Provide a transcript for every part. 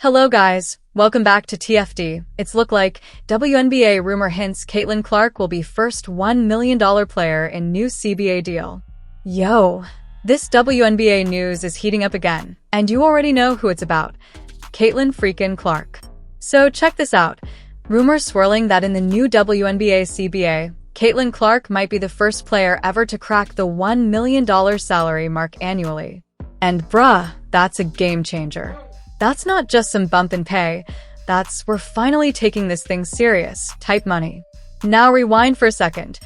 Hello guys, welcome back to TFD. It's look like WNBA rumor hints Caitlyn Clark will be first $1 million player in new CBA deal. Yo, this WNBA news is heating up again, and you already know who it's about. Caitlyn freaking Clark. So check this out. Rumors swirling that in the new WNBA CBA, Caitlyn Clark might be the first player ever to crack the $1 million salary mark annually. And bruh, that's a game changer. That's not just some bump in pay. That's we're finally taking this thing serious type money. Now rewind for a second.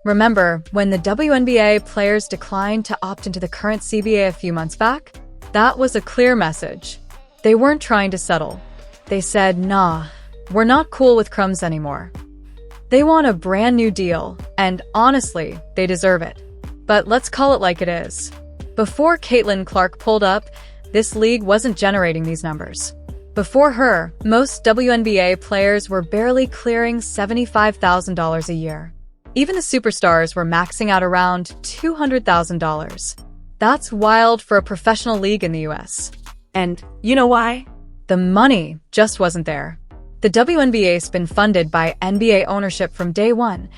Remember when the WNBA players declined to opt into the current CBA a few months back? That was a clear message. They weren't trying to settle. They said, nah, we're not cool with crumbs anymore. They want a brand new deal, and honestly, they deserve it. But let's call it like it is. Before Caitlyn Clark pulled up, this league wasn't generating these numbers. Before her, most WNBA players were barely clearing $75,000 a year. Even the superstars were maxing out around $200,000. That's wild for a professional league in the US. And you know why? The money just wasn't there. The WNBA's been funded by NBA ownership from day one,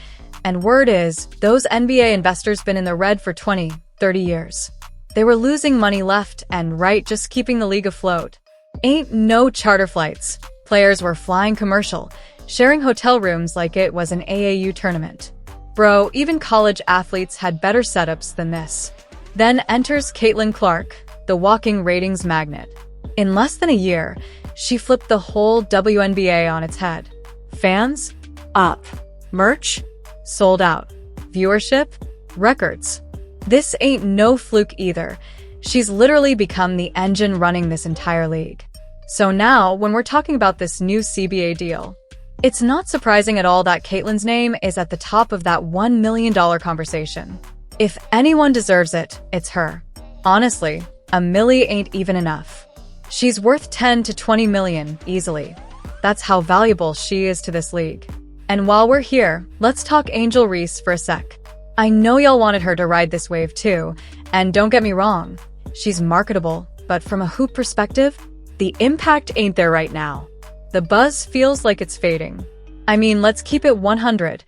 and word is, those NBA investors been in the red for 20, 30 years. They were losing money left and right just keeping the league afloat. Ain't no charter flights. Players were flying commercial, sharing hotel rooms like it was an AAU tournament. Bro, even college athletes had better setups than this. Then enters Caitlyn Clark, the walking ratings magnet. In less than a year, she flipped the whole WNBA on its head. Fans? Up. Merch? Sold out. Viewership? Records. This ain't no fluke either. She's literally become the engine running this entire league. So now, when we're talking about this new CBA deal, it's not surprising at all that Caitlyn's name is at the top of that $1 million conversation. If anyone deserves it, it's her. Honestly, a milli ain't even enough. She's worth 10 to 20 million easily. That's how valuable she is to this league. And while we're here, let's talk Angel Reese for a sec. I know y'all wanted her to ride this wave too, and don't get me wrong, she's marketable, but from a hoop perspective, the impact ain't there right now. The buzz feels like it's fading. I mean, let's keep it 100.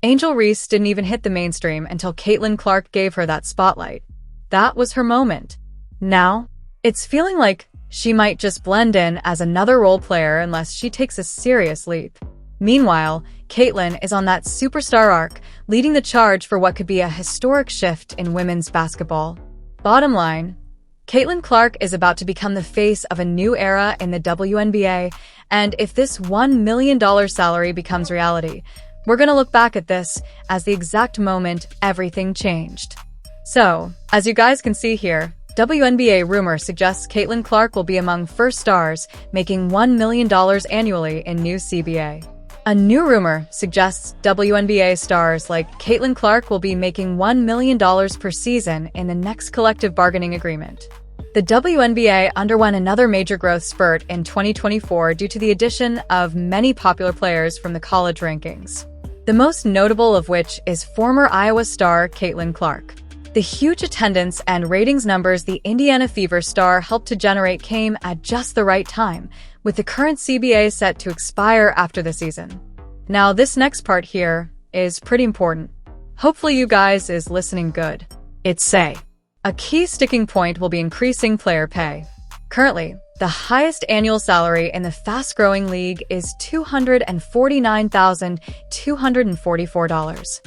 Angel Reese didn't even hit the mainstream until Caitlyn Clark gave her that spotlight. That was her moment. Now, it's feeling like she might just blend in as another role player unless she takes a serious leap. Meanwhile, Caitlyn is on that superstar arc, leading the charge for what could be a historic shift in women's basketball. Bottom line, Caitlyn Clark is about to become the face of a new era in the WNBA, and if this $1 million salary becomes reality, we're gonna look back at this as the exact moment everything changed. So, as you guys can see here, WNBA rumor suggests Caitlyn Clark will be among first stars making $1 million annually in new CBA. A new rumor suggests WNBA stars like Caitlyn Clark will be making $1 million per season in the next collective bargaining agreement. The WNBA underwent another major growth spurt in 2024 due to the addition of many popular players from the college rankings. The most notable of which is former Iowa star Caitlyn Clark. The huge attendance and ratings numbers the Indiana Fever star helped to generate came at just the right time, with the current CBA set to expire after the season. Now, this next part here is pretty important. Hopefully you guys is listening good. It's say, a key sticking point will be increasing player pay. Currently, the highest annual salary in the fast-growing league is $249,244.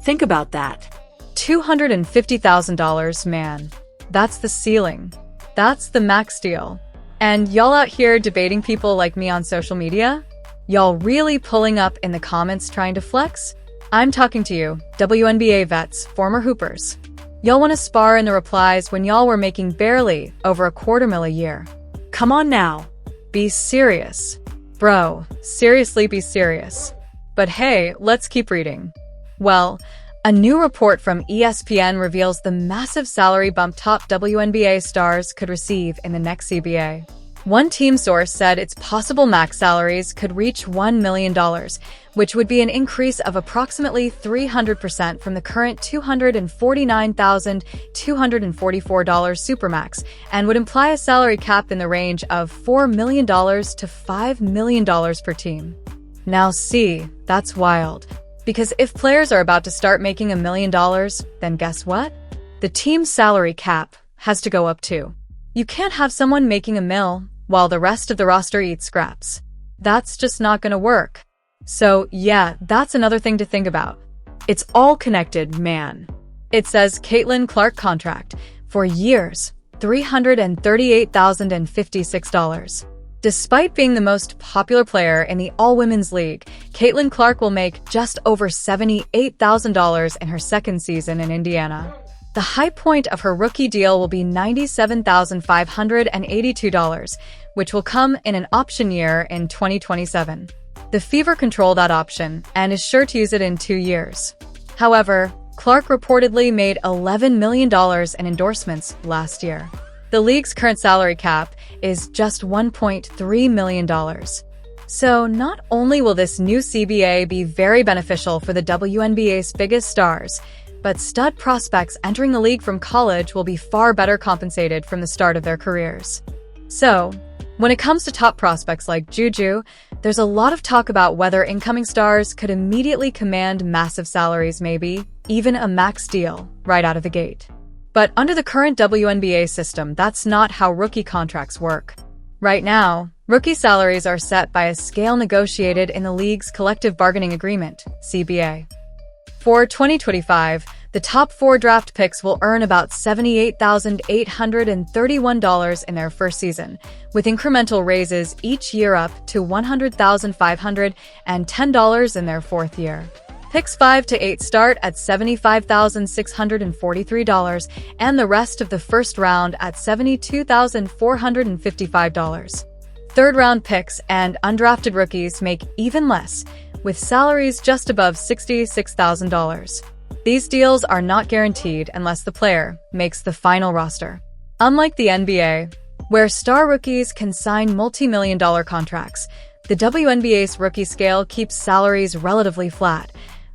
Think about that. $250,000, man. That's the ceiling. That's the max deal. And y'all out here debating people like me on social media? Y'all really pulling up in the comments trying to flex? I'm talking to you, WNBA vets, former hoopers. Y'all want to spar in the replies when y'all were making barely over $250,000 a year. Come on now. Be serious. Bro, seriously be serious. But hey, let's keep reading. Well, a new report from ESPN reveals the massive salary bump top WNBA stars could receive in the next CBA. One team source said its possible max salaries could reach $1 million, which would be an increase of approximately 300% from the current $249,244 supermax, and would imply a salary cap in the range of $4 million to $5 million per team. Now see, that's wild. Because if players are about to start making $1 million, then guess what? The team's salary cap has to go up too. You can't have someone making $1 million while the rest of the roster eats scraps. That's just not gonna work. So yeah, that's another thing to think about. It's all connected, man. It says Caitlyn Clark contract for years, $338,056. Despite being the most popular player in the all-women's league, Caitlyn Clark will make just over $78,000 in her second season in Indiana. The high point of her rookie deal will be $97,582, which will come in an option year in 2027. The Fever control that option and is sure to use it in 2 years. However, Clark reportedly made $11 million in endorsements last year. The league's current salary cap is just $1.3 million. So not only will this new CBA be very beneficial for the WNBA's biggest stars, but stud prospects entering the league from college will be far better compensated from the start of their careers. So, when it comes to top prospects like Juju, there's a lot of talk about whether incoming stars could immediately command massive salaries, maybe even a max deal, right out of the gate. But under the current WNBA system, that's not how rookie contracts work. Right now, rookie salaries are set by a scale negotiated in the league's collective bargaining agreement, CBA. For 2025, the top 4 draft picks will earn about $78,831 in their first season, with incremental raises each year up to $100,510 in their fourth year. Picks 5 to 8 start at $75,643, and the rest of the first round at $72,455. Third-round picks and undrafted rookies make even less, with salaries just above $66,000. These deals are not guaranteed unless the player makes the final roster. Unlike the NBA, where star rookies can sign multi-million-dollar contracts, the WNBA's rookie scale keeps salaries relatively flat,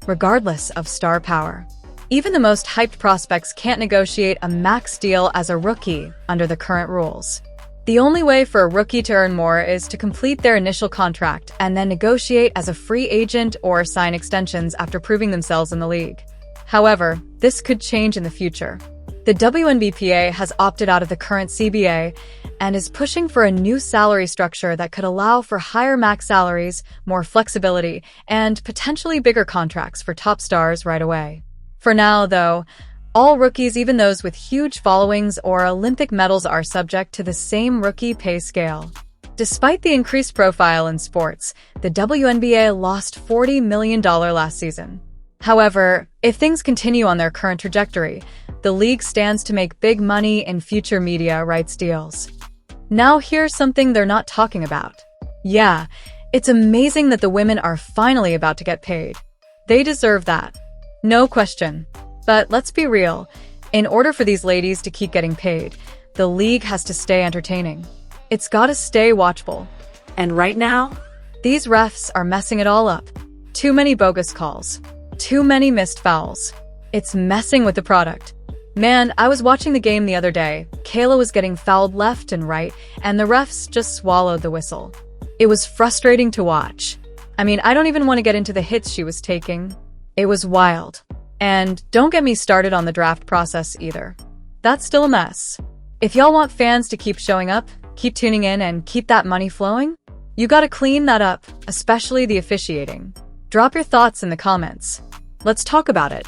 regardless of star power. Even the most hyped prospects can't negotiate a max deal as a rookie under the current rules. The only way for a rookie to earn more is to complete their initial contract and then negotiate as a free agent or sign extensions after proving themselves in the league. However, this could change in the future. The WNBPA has opted out of the current CBA and is pushing for a new salary structure that could allow for higher max salaries, more flexibility, and potentially bigger contracts for top stars right away. For now, though, all rookies, even those with huge followings or Olympic medals, are subject to the same rookie pay scale. Despite the increased profile in sports, the WNBA lost $40 million last season. However, if things continue on their current trajectory, the league stands to make big money in future media rights deals. Now here's something they're not talking about. Yeah, it's amazing that the women are finally about to get paid. They deserve that. No question. But let's be real, in order for these ladies to keep getting paid, the league has to stay entertaining. It's gotta stay watchable. And right now, these refs are messing it all up. Too many bogus calls. Too many missed fouls. It's messing with the product. Man, I was watching the game the other day. Kayla was getting fouled left and right, and the refs just swallowed the whistle. It was frustrating to watch. I mean, I don't even want to get into the hits she was taking. It was wild. And don't get me started on the draft process either. That's still a mess. If y'all want fans to keep showing up, keep tuning in, and keep that money flowing, you gotta clean that up, especially the officiating. Drop your thoughts in the comments. Let's talk about it.